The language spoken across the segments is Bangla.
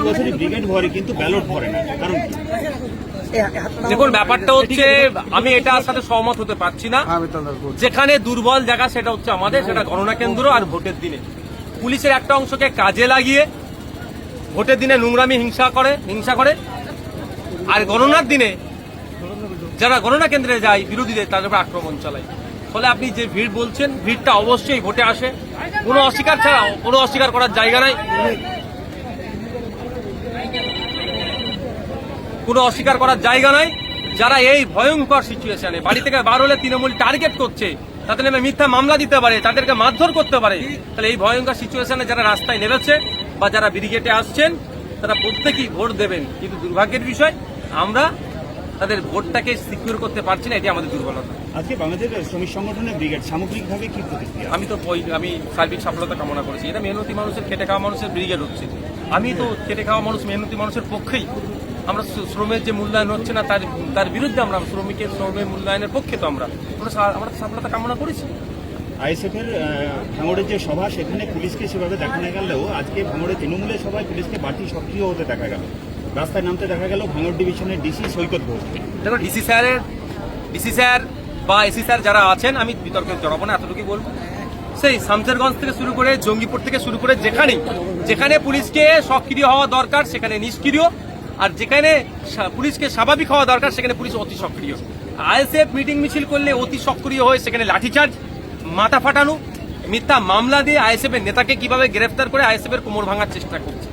বছরই ব্রিগেড ভরে কিন্তু ব্যালট ভরে না, কারণ দেখুন ব্যাপারটা হচ্ছে আমি এটার সাথে সহমত হতে পারছি না। যেখানে দুর্বল জায়গা সেটা হচ্ছে আমাদের, সেটা গণনা কেন্দ্র আর ভোটের দিনে পুলিশের একটা অংশকে কাজে লাগিয়ে ভোটের দিনে নোংরামি হিংসা করে আর গণনার দিনে যারা গণনা কেন্দ্রে যায় বিরোধীদের তাদের উপর আক্রমণ চালায়। ফলে আপনি যে ভিড় বলছেন ভিড়টা অবশ্যই ভোটে আসে, কোনো অস্বীকার ছাড়া কোনো অস্বীকার করার জায়গা নাই, কোনো অস্বীকার করার জায়গা নাই। যারা এই ভয়ঙ্কর সিচুয়েশনে বাড়ি থেকে বার হলে তৃণমূল টার্গেট করছে, তাদের নামে মিথ্যা মামলা দিতে পারে, তাদেরকে মারধর করতে পারে, তাহলে এই ভয়ঙ্কর সিচুয়েশনে যারা রাস্তায় নেমেছে বা যারা ব্রিগেডে আসছেন তারা প্রত্যেকেই ভোট দেবেন, কিন্তু দুর্ভাগ্যের বিষয় আমরা তাদের ভোটটাকে সিকিউর করতে পারছি না, এটি আমাদের দুর্বলতা। আজকে বাংলাদেশ শ্রমিক সংগঠনের ব্রিগেড সামগ্রিকভাবে কি প্রতিক্রিয়া? আমি সার্বিক সফলতা কামনা করেছি। এটা মেহনতি মানুষের, খেটে খাওয়া মানুষের ব্রিগেড হচ্ছে। আমি তো খেটে খাওয়া মানুষ, মেহনতি মানুষের পক্ষেই। আমরা শ্রমের যে মূল্যায়ন হচ্ছে না তার বিরুদ্ধে আমরা শ্রমের মূল্যায়নের পক্ষে তো আমরা সফলতা কামনা করেছি। আইএসএফ এর ভাঙড়ের যে সভা, সেখানে পুলিশকে সেভাবে দেখানো গেলেও আজকে ভাঙড়ের তৃণমূলের সভায় পুলিশকে বাড়তি সক্রিয় হতে দেখা গেল, রাস্তায় নামতে দেখা গেল ভাঙড় ডিভিশনের ডিসি সৈকত ঘোষ। দেখো ডিসি স্যার বা এসি স্যার যারা আছেন, আমি বিতর্কে জড়াবো না, এতটুকুই বলবো। সেই শামসেরগঞ্জ থেকে শুরু করে জঙ্গিপুর থেকে শুরু করে যেখানে পুলিশকে সক্রিয় হওয়া দরকার সেখানে নিষ্ক্রিয়, আর যেখানে পুলিশকে স্বাভাবিক হওয়া দরকার সেখানে পুলিশ অতি সক্রিয়। আইএসএফ মিটিং মিছিল করলে অতি সক্রিয় হয়ে সেখানে লাঠিচার্জ, মাথা ফাটানো, মিথ্যা মামলা দিয়ে আইএসএফ এর নেতাকে কিভাবে গ্রেফতার করে আইএসএফ এর কোমর ভাঙার চেষ্টা করছে।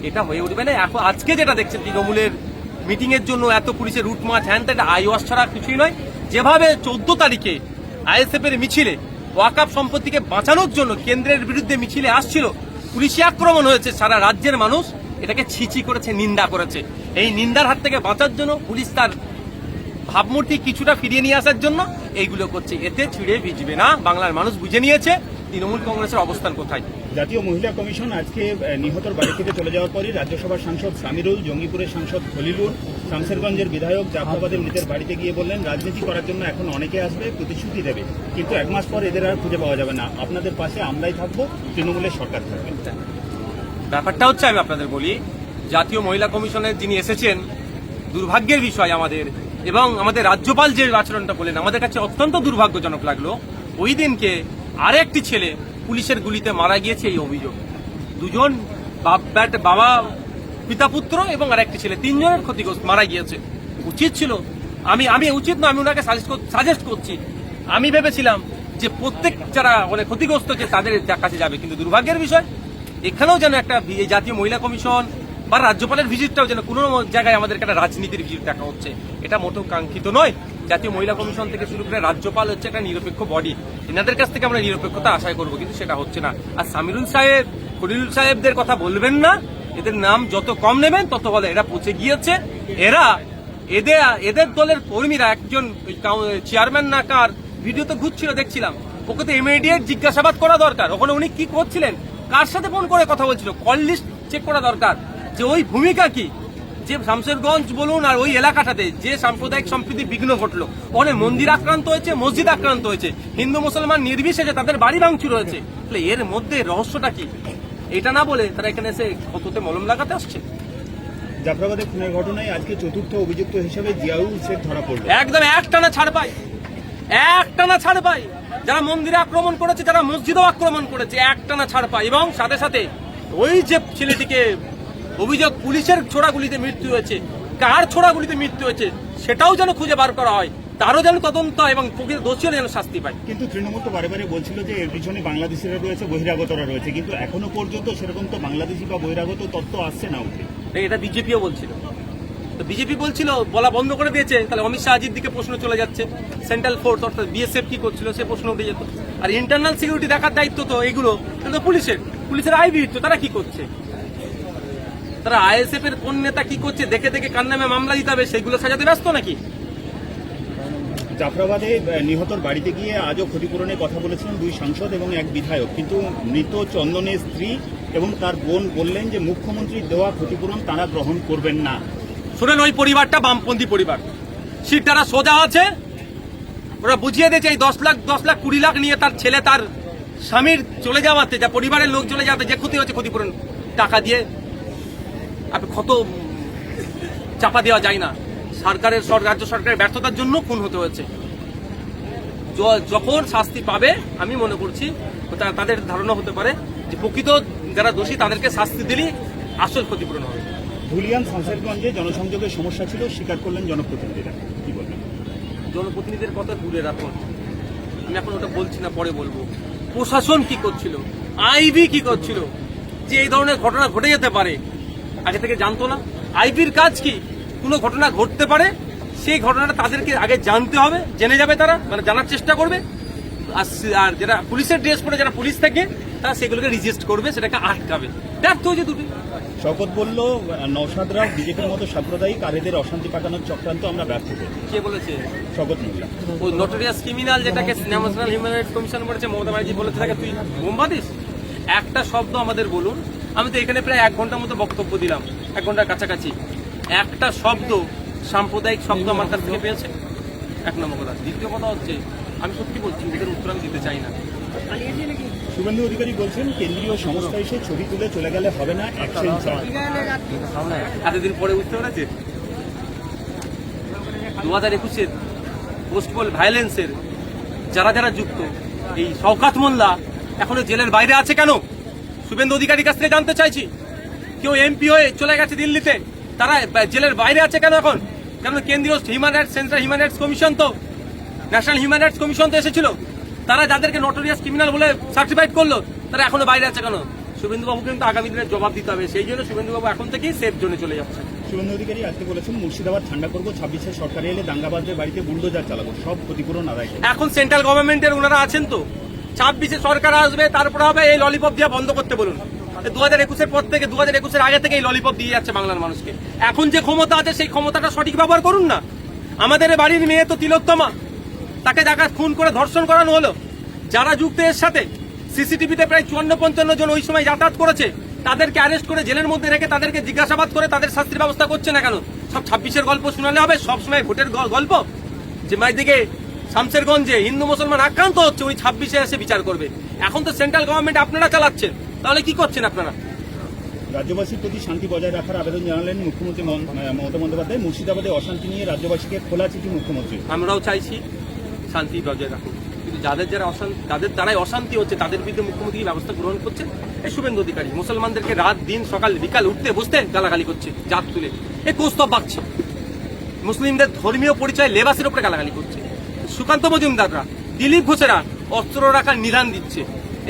এটা হয়ে উঠবে না। এখন আজকে যেটা দেখছেন তৃণমূলের মিটিং এর জন্য এত পুলিশের রুট মার্চ হ্যান এটা আইওয়াস ছাড়া কিছুই নয়। যেভাবে 14 তারিখে আইএসএফ এর মিছিলে ওয়াকাফ সম্পত্তিকে বাঁচানোর জন্য কেন্দ্রের বিরুদ্ধে মিছিলে আসছিল, পুলিশি আক্রমণ হয়েছে, সারা রাজ্যের মানুষ এটাকে ছিছি করেছে, নিন্দা করেছে। এই নিন্দার হাত থেকে বাঁচার জন্য পুলিশ তার ভাবমূর্তি কিছুটা ফিরিয়ে নিয়ে আসার জন্য এইগুলো করছে। এতে ছিঁড়ে ভিজবে না, বাংলার মানুষ বুঝে নিয়েছে তৃণমূল কংগ্রেসের অবস্থান কোথায়। জাতীয় মহিলা কমিশন আজকে নিহতর বাড়ি থেকে চলে যাওয়ার পরই রাজ্যসভার সাংসদ সামিরুল, জঙ্গিপুরের সাংসদ খলিলুর, শামসেরগঞ্জের বিধায়ক জাফরাবাদের মৃতের বাড়িতে গিয়ে বললেন রাজনীতি করার জন্য এখন অনেকে আসবে, প্রতিশ্রুতি দেবে, কিন্তু 1 মাস পর এদের আর খুঁজে পাওয়া যাবে না। আপনাদের পাশে আমরাই থাকবো, তৃণমূলের সরকার থাকবে। ব্যাপারটা হচ্ছে আমি আপনাদের বলি, জাতীয় মহিলা কমিশনের যিনি এসেছেন, দুর্ভাগ্যের বিষয় আমাদের এবং আমাদের রাজ্যপাল যে আচরণটা বলেন আমাদের কাছে অত্যন্ত দুর্ভাগ্যজনক লাগলো। ওই দিনকে আরেকটি ছেলে পুলিশের গুলিতে মারা গিয়েছে, এই অভিযোগ। দুজন বাবা পিতা পুত্র এবং আরেকটি ছেলে, 3 জনের ক্ষতিগ্রস্ত মারা গিয়েছে। উচিত ছিল, আমি উচিত না, আমি ওনাকে সাজেস্ট করছি, আমি ভেবেছিলাম যে প্রত্যেক যারা ক্ষতিগ্রস্ত হচ্ছে তাদের কাছে যাবে, কিন্তু দুর্ভাগ্যের বিষয় এখানেও যেন একটা এই জাতীয় মহিলা কমিশন বা রাজ্যপালের ভিজিটটাও যেন কোনো জায়গায় আমাদের একটা রাজনীতির ভিজিট দেখা হচ্ছে, এটা মোটেও কাঙ্ক্ষিত নয়। জাতীয় মহিলা কমিশন থেকে শুরু করে রাজ্যপাল হচ্ছে একটা নিরপেক্ষ বডি, এনাদের কাছ থেকে আমরা নিরপেক্ষতা আশা করবো, কিন্তু সেটা হচ্ছে না। আর সামিরুল সাহেব, খলিলুল সাহেবদের কথা বলবেন না, এদের নাম যত কম নেবেন তত ভালো। এরা পচে গিয়েছে, এদের দলের কর্মীরা একজন চেয়ারম্যান না কার ভিডিওতে ঘুরছিল দেখছিলাম, ওকে তো ইমিডিয়েট জিজ্ঞাসাবাদ করা দরকার, ওখানে উনি কি করছিলেন, কার সাথে ফোন করে কথা বলছিল, কল লিস্ট চেক করা দরকার, যে ওই ভূমিকা কি, যে শামসেরগঞ্জ বলুন আর ওই এলাকাটাতে যে সাম্প্রদায়িক সম্প্রীতি বিঘ্ন ঘটলো, ওখানে মন্দির আক্রান্ত হয়েছে, মসজিদ আক্রান্ত হয়েছে, হিন্দু মুসলমান নির্বিশেষে তাদের বাড়ি ভাঙচুর হয়েছে, তাহলে এর মধ্যে রহস্যটা কি, এটা না বলে তারা এখানে এসে ক্ষততে মলম লাগাতে আসছে। জাফরাবাদের খুনের ঘটনায় আজকে 4র্থ অভিযুক্ত হিসেবে জিয়াউল শেখ ধরা পড়ল। একদম একটানা ছাড় পাই, যারা মন্দিরে আক্রমণ করেছে, যারা মসজিদেও আক্রমণ করেছে, একটানা ছাড় পাই। এবং সাথে সাথে ওই যে ছেলেটিকে অভিযোগ পুলিশের ছোড়াগুলিতে মৃত্যু হয়েছে, কার ছোড়াগুলিতে মৃত্যু হয়েছে সেটাও যেন খুঁজে বার করা হয়, তারও যেন তদন্ত এবং প্রকৃত দোষীরা যেন শাস্তি পায়। কিন্তু তৃণমূল তো বারে বলছিল যে এর পিছনে বাংলাদেশিরা রয়েছে, বহিরাগতরা রয়েছে, কিন্তু এখনো পর্যন্ত সেরকম তো বাংলাদেশি বা বহিরাগত তথ্য আসছে না উঠে। এটা বিজেপিও বলছিল, তো বিজেপি বলছিল, বলা বন্ধ করে দিয়েছে, তাহলে অমিত শাহজির দিকে প্রশ্ন চলে যাচ্ছে, সেন্ট্রাল ফোর্স অর্থাৎ বিএসএফ কি করছিল সে প্রশ্ন উঠে যেত। আর ইন্টারনাল সিকিউরিটি দেখার দায়িত্ব তো এগুলো কিন্তু পুলিশের আইবি, তো তারা কি করছে, তারা আইএসএফ এর কোন নেতা কি করছে দেখে দেখে কার নামে মামলা দিতে হবে সেগুলো সাজাতে ব্যস্ত নাকি। জাফরাবাদে নিহতর বাড়িতে গিয়ে আজও ক্ষতিপূরণের কথা বলেছিলেন 2 সাংসদ এবং 1 বিধায়ক, কিন্তু মৃত চন্দনের স্ত্রী এবং তার বোন বললেন যে মুখ্যমন্ত্রীর দেওয়া ক্ষতিপূরণ তারা গ্রহণ করবেন না। শুনেন, ওই পরিবারটা বামপন্থী পরিবার, সিট তারা সোজা আছে, ওরা বুঝিয়ে দিয়েছে এই 10 লাখ 20 লাখ নিয়ে তার ছেলে তার স্বামীর চলে যাওয়াতে, যা পরিবারের লোক চলে যাওয়াতে যে ক্ষতি হচ্ছে ক্ষতিপূরণ টাকা দিয়ে আপনি ক্ষত চাপা দেওয়া যায় না। রাজ্য সরকারের ব্যর্থতার জন্য খুন হতে হয়েছে। যখন শাস্তি পাবে আমি মনে করছি তাদের ধারণা হতে পারে যে প্রকৃত যারা দোষী তাদেরকে শাস্তি দিলেই আসল ক্ষতিপূরণ হবে। ধুলিয়ান শামসেরগঞ্জে জনসংযোগের সমস্যা ছিল, স্বীকার করলেন জনপ্রতিনিধিরা, কি বলবেন? জনপ্রতিনিধিদের কথা দূরে রাখুন, আমি এখন ওটা বলছি না, পরে বলবো। প্রশাসন কি করছিল, আইবি কি করছিল, যে এই ধরনের ঘটনা ঘটে যেতে পারে আগে থেকে জানতো না? আইবির কাজ কি? কোনো ঘটনা ঘটতে পারে সেই ঘটনাটা তাদেরকে আগে জানতে হবে, জেনে যাবে তারা, মানে জানার চেষ্টা করবে। আর যারা পুলিশের ড্রেস পরে যারা পুলিশ থাকে তারা সেগুলোকে রেজিস্ট করবে, সেটাকে আটকাবে। ব্যর্থ হয়েছে দুটি। শওকত বলল, নওশাদ রাও বিজেপির মতো সাম্প্রদায়িক আর এদের অশান্তি পাকানোর চক্রান্ত আমরা ব্যর্থ করি। কে বলেছে? শওকত মোল্লা। ওই নোটোরিয়াস ক্রিমিনাল যেটাকে ন্যাশনাল হিউম্যান রাইটস কমিশন বলেছে, মমতা ব্যানার্জি বলেছে তাকে তুই বোমা দিস। একটা শব্দ আমাদের বলুন। আমি তো এখানে প্রায় 1 ঘন্টার মতো বক্তব্য দিলাম, 1 ঘন্টার কাছাকাছি। একটা শব্দ সাম্প্রদায়িক শব্দ আমার কাছ থেকে পেয়েছে? 1 নম্বর কথা। দ্বিতীয় কথা হচ্ছে, আমি সত্যি বলছি, এদের উত্তর আমি দিতে চাই না। শুভেন্দু অধিকারী বলছেন, কেন্দ্রীয় সংস্থা এসে ছবি তুলে চলে গেলে হবে না, অ্যাকশন চাই। এতদিন পরে বুঝতে পেরেছে 2021-এর পোস্টপল ভায়োলেন্সের যারা যারা যুক্ত, এই শওকত মোল্লা এখনো জেলের বাইরে আছে কেন? শুভেন্দু অধিকারীর কাছ থেকে জানতে চাইছি। কেউ এমপি হয়ে চলে গেছে দিল্লিতে, তারা জেলের বাইরে আছে কেন এখন? কেন কেন্দ্রীয় human rights, central human rights commission তো, ন্যাশনাল হিউম্যান রাইটস কমিশন তো এসেছিল, তারা যাদেরকে নটোরিয়াস ক্রিমিনাল বলে সার্টিফাইড করলো তারা এখনো বাইরে আছে কেন? শুভেন্দু বাবুকে কিন্তু আগামী দিনে জবাব দিতে হবে। সেই জন্য শুভেন্দু বাবু এখন থেকেই সেফ জোনে চলে যাচ্ছে। শুভেন্দু অধিকারী আজকে বলেছেন, মুর্শিদাবাদ ঠান্ডা করবো, 26-এ সরকারে এলে দাঙ্গাবাজদের বাড়িতে বুলডোজার চালাবো, সব ক্ষতিপূরণ আদায় করবো। এখন সেন্ট্রাল গভর্নমেন্টের ওনারা আছেন তো, 26-এ সরকার আসবে, তারপরে হবে এই ললিপপ দিয়ে বন্ধ করতে বলুন। 2021-এর পর থেকে, 2021-এর আগে থেকে এই ললিপপ দিয়ে যাচ্ছে বাংলার মানুষকে। এখন যে ক্ষমতা আছে সেই ক্ষমতাটা সঠিক ব্যবহার করুন না। আমাদের বাড়ির মেয়ে তো তিলোত্তমা, তাকে দেখা খুন করে ধর্ষণ করানো হলো। যারা যুক্ত এর সাথে সিসিটিভিতে প্রায় 54-55 জন ওই সময় যাতায়াত করেছে, তাদেরকে অ্যারেস্ট করে জেলের মধ্যে রেখে তাদেরকে জিজ্ঞাসাবাদ করে তাদের শাস্তির ব্যবস্থা করছে না কেন? সব 26-এর গল্প শোনালে হবে? সবসময় ভোটের গল্প? যে মাইদিকে শামসেরগঞ্জে হিন্দু মুসলমান আক্রান্ত হচ্ছে, ওই 26-এ এসে বিচার করবে। এখন তো সেন্ট্রাল গভর্নমেন্ট আপনারা চালাচ্ছেন, তাহলে কি করছেন আপনারা? রাজ্যবাসীর প্রতি শান্তি বজায় রাখার আবেদন জানালেন মুখ্যমন্ত্রী মমতা বন্দ্যোপাধ্যায়। মুর্শিদাবাদে অশান্তি নিয়ে রাজ্যবাসীকে খোলা চিঠি মুখ্যমন্ত্রী। আমরাও চাইছি শান্তি বজায় রাখুন, কিন্তু যাদের দ্বারাই অশান্তি হচ্ছে তাদের বিরুদ্ধে মুখ্যমন্ত্রী ব্যবস্থা গ্রহণ করছেন। এই শুভেন্দু অধিকারী মুসলমানদেরকে রাত দিন সকাল বিকাল উঠতে বসতে গালাগালি করছে, জাত তুলে এই কৌস্তব বাঁকছে। মুসলিমদের ধর্মীয় পরিচয় লেবাসের উপরে গালাগালি করছে। সুকান্ত মজুমদাররা, দিলীপ ঘোষেরা অস্ত্র রাখার নিদান দিচ্ছে।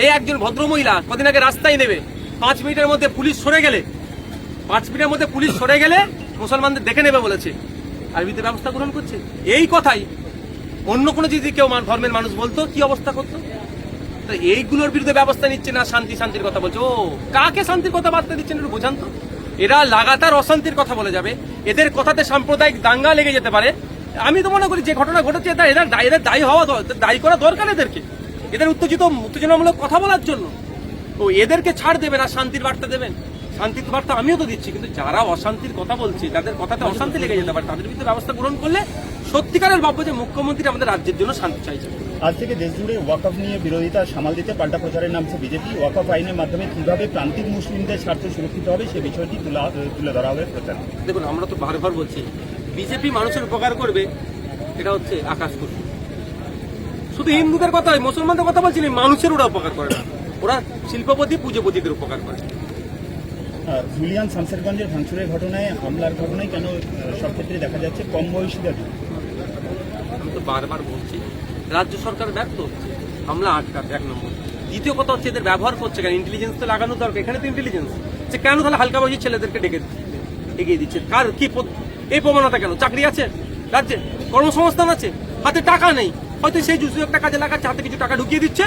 এই একজন ভদ্রমহিলা কদিন আগে রাস্তায় নেবে 5 মিনিটের মধ্যে পুলিশ সরে গেলে মুসলমানদের দেখে নেবে বলেছে, আরবিতে ব্যবস্থা গ্রহণ করছে। এই কথাই অন্য কোনো যদি কেউ ধর্মের মানুষ বলতো কি অবস্থা করতো? তো এইগুলোর বিরুদ্ধে ব্যবস্থা নিচ্ছে না, শান্তির কথা বলছে। ও কাকে শান্তির কথা বার্তা দিচ্ছেন একটু বোঝান তো। এরা লাগাতার অশান্তির কথা বলে যাবে, এদের কথাতে সাম্প্রদায়িক দাঙ্গা লেগে যেতে পারে। আমি তো মনে করি যে ঘটনা ঘটেছে এদের দায়ী করা দরকার এদের উত্তেজনামূলক কথা বলার জন্য। তো এদেরকে ছাড় দেবেন আর শান্তির বার্তা দেবেন? শান্তির বার্তা আমিও তো দিচ্ছি, কিন্তু যারা অশান্তির কথা বলছে, যাদের কথাতে অশান্তি লেগে যেতে পারে, তাদের বিরুদ্ধে ব্যবস্থা গ্রহণ করলে সত্যিকারের ভাববো যে মুখ্যমন্ত্রী আমাদের রাজ্যের জন্য শান্তি চাইছে। আজ থেকে দেশজুড়ে ওয়াকফ নিয়ে বিরোধিতা সামাল দিতে পাল্টা প্রচারের নামছে বিজেপি। ওয়াকফ আইনের মাধ্যমে কিভাবে প্রান্তিক মুসলিমদের স্বার্থ সুরক্ষিত হবে সে বিষয়টি তুলে ধরা হবে প্রচার। দেখুন, আমরা তো বারবার বলছি বিজেপি মানুষের উপকার করবে, এটা হচ্ছে আকাশ কুসুম। শুধু হিন্দুদের কথা, মুসলমানদের কথা বলছি না, মানুষের ওরা উপকার করে না, ওরা শিল্পপতি পুজোপতিদের উপকার করে। ধুলিয়ান শামসেরগঞ্জের ভাঙচুরের ঘটনায়, হামলার ঘটনায় কেন সব ক্ষেত্রে দেখা যাচ্ছে কম বয়সীরা? আমি তো বারবার বলছি রাজ্য সরকার ব্যর্থ হচ্ছে হামলা আটকাতে, 1 নম্বর। দ্বিতীয় কথা হচ্ছে এদের ব্যবহার করছে কেন? ইন্টেলিজেন্স তো লাগানো দরকার, এখানে তো ইন্টেলিজেন্স যে কেন তাহলে হালকা বয়সী ছেলেদেরকে এগিয়ে দিচ্ছে? কার কি এই প্রবণতা কেন? চাকরি আছে রাজ্যে, কর্মসংস্থান আছে, হাতে টাকা নেই, হয়তো সেই সুযোগটা কাজে লাগাচ্ছে, হাতে কিছু টাকা ঢুকিয়ে দিচ্ছে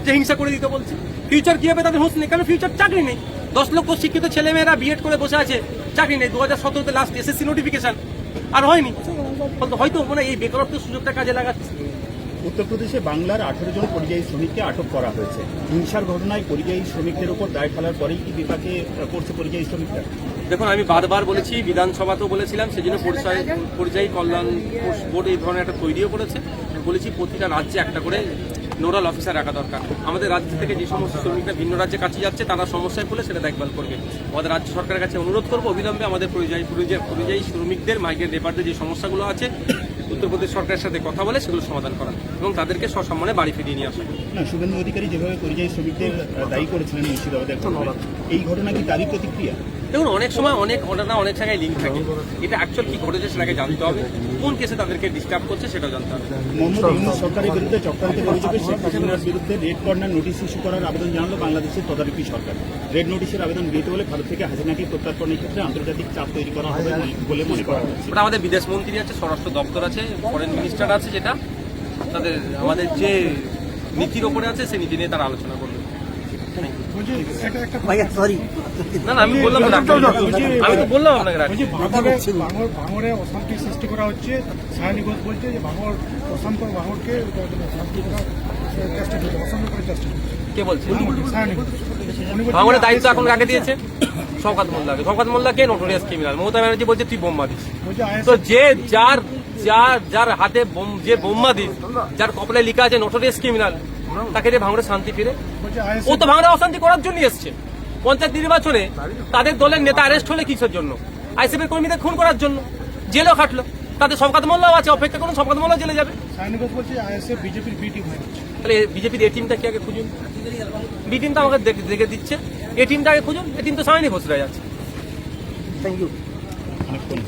যে হিংসা করে দিতে বলছে। ফিউচার কি হবে তাদের হুঁশ নেই, কেন? ফিউচার চাকরি নেই। 10 লক্ষ শিক্ষিত ছেলেমেয়েরা বিএড করে বসে আছে, চাকরি নেই। 2017-তে লাস্ট এসএসসি নোটিফিকেশন, আর হয়নি। হয়তো এই বেকারত্ব সুযোগটা কাজে লাগাচ্ছে। উত্তরপ্রদেশে বাংলার 18 জন পরিযায়ী শ্রমিককে আটক করা হয়েছে। হিংসার ঘটনায় পরিযায়ী শ্রমিকদের উপর দায় ফেলার পরেই কি বিপাকে পড়ছে পরিযায়ী শ্রমিকরা? দেখুন, আমি বারবার বলেছি, বিধানসভাতেও বলেছিলাম, সেজন্য পরিযায়ী কল্যাণ বোর্ড এই ধরনের একটা তৈরিও করেছে। বলেছি প্রতিটা রাজ্যে একটা করে নোডাল অফিসার রাখা দরকার। আমাদের রাজ্য থেকে যে সমস্ত শ্রমিকরা ভিন্ন রাজ্যে কাছে যাচ্ছে তারা সমস্যায় পড়লে সেটা দেখভাল করবে। আমাদের রাজ্য সরকারের কাছে অনুরোধ করবো অবিলম্বে আমাদের পরিযায়ী শ্রমিকদের, মাইগ্রেন্ট লেবারদের যে সমস্যাগুলো আছে উত্তরপ্রদেশ সরকারের সাথে কথা বলে সেগুলো সমাধান করা এবং তাদেরকে সসম্মানে বাড়ি ফিরিয়ে নিয়ে আসা। না, শুভেন্দু অধিকারী যেভাবে পরিযায়ী শ্রমিকদের দায়ী করেছিলেন মুর্শিদাবাদের ঘটনায়, এই ঘটনা কি তারই প্রতিক্রিয়া? দেখুন, অনেক সময় অনেক ঘটনা অনেক জায়গায় লিঙ্ক থাকে। এটা অ্যাকচুয়াল কি ঘটেছে সেটাকে জানতে হবে, কোন কেসে তাদেরকে ডিস্টার্ব করছে সেটাও জানতে হবে। মোহাম্মদ ইউনূস সরকারের বিরুদ্ধে চক্রান্তের অভিযোগে শেখ হাসিনার বিরুদ্ধে রেড কর্নার নোটিশ ইস্যু করার আবেদন জানালো বাংলাদেশের তদারকি সরকার। রেড নোটিশের আবেদন গৃহীত হলে ভারত থেকে হাসিনাকে প্রত্যার্পণের ক্ষেত্রে আন্তর্জাতিক চাপ তৈরি করা হবে বলে মনে করা হচ্ছে। ওটা আমাদের বিদেশ মন্ত্রী আছে, স্বরাষ্ট্র দপ্তর আছে, ফরেন মিনিস্টার আছে, যেটা তাদের আমাদের যে নীতির ওপরে আছে সেই নীতি নিয়ে তারা আলোচনা করবে। না, আমি বললাম না, আমি তো বললাম আপনাকে ভাঙড়ে অশান্তি সৃষ্টি করা হচ্ছে। সায়নী ঘোষ বলছে যে অশান্ত ভাঙড়কে অশান্ত করে চেষ্টা কে বলছে? সায়নী ঘোষ ভাঙড়ের দায়িত্ব এখন কাকে দিয়েছে? শওকত মোল্লাকে। শওকত মোল্লাকে নোটোরিয়াস ক্রিমিনাল। মমতা ব্যানার্জি বলছে তুই বোম্বা দিস। তো যে যার হাতে যে বোম্বা দিস, যার কপালে লেখা আছে নোটোরিয়াস ক্রিমিনাল, তাকে দিয়ে ভাঙড়ে শান্তি ফিরে। ও তো ভাঙড়ে অশান্তি করার জন্য এসছে। পঞ্চায়েত নির্বাচনে তাদের দলের নেতা অ্যারেস্ট হলে কিসের জন্য? আইসিএফের কর্মীদের খুন করার জন্য। জেলও খাটলো। তাদের শওকত মোল্লাও আছে, অপেক্ষা করুন, শওকত মোল্লা জেলে যাবে। সায়নী ঘোষ বলছে আইএসএফ বিজেপির বি টিম হয়ে যাচ্ছে। তাহলে বিজেপির এ টিমটা কি আগে খুঁজুন। বি টিমটা আমাকে দেখে দিচ্ছে, এ টিমটা আগে খুঁজুন। এ টিম তো সায়নী ঘোষরা যাচ্ছে। অনেকক্ষণ